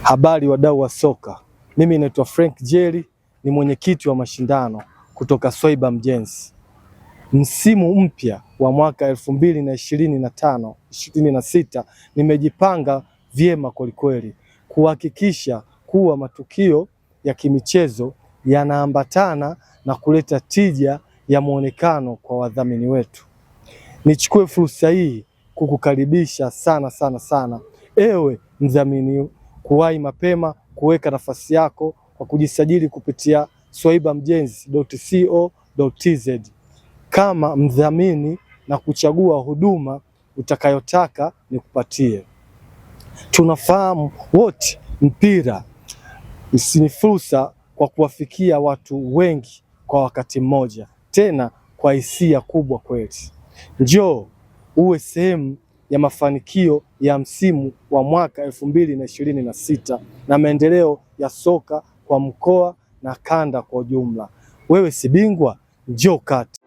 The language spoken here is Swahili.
Habari wadau wa soka, mimi naitwa Frank Jerry, ni mwenyekiti wa mashindano kutoka Swaiba Mjenzi. Msimu mpya wa mwaka 2025-26 nimejipanga vyema kwelikweli kuhakikisha kuwa matukio ya kimichezo yanaambatana na kuleta tija ya muonekano kwa wadhamini wetu. Nichukue fursa hii kukukaribisha sana ewe mdhamini kuwahi mapema kuweka nafasi yako kwa kujisajili kupitia swaibamjenzi.co.tz kama mdhamini na kuchagua huduma utakayotaka nikupatie. Tunafahamu wote mpira ni fursa kwa kuwafikia watu wengi kwa wakati mmoja, tena kwa hisia kubwa kweli. Njoo uwe sehemu ya mafanikio ya msimu wa mwaka 2026 na maendeleo ya soka kwa mkoa na kanda kwa ujumla. Wewe si bingwa, njoo kati.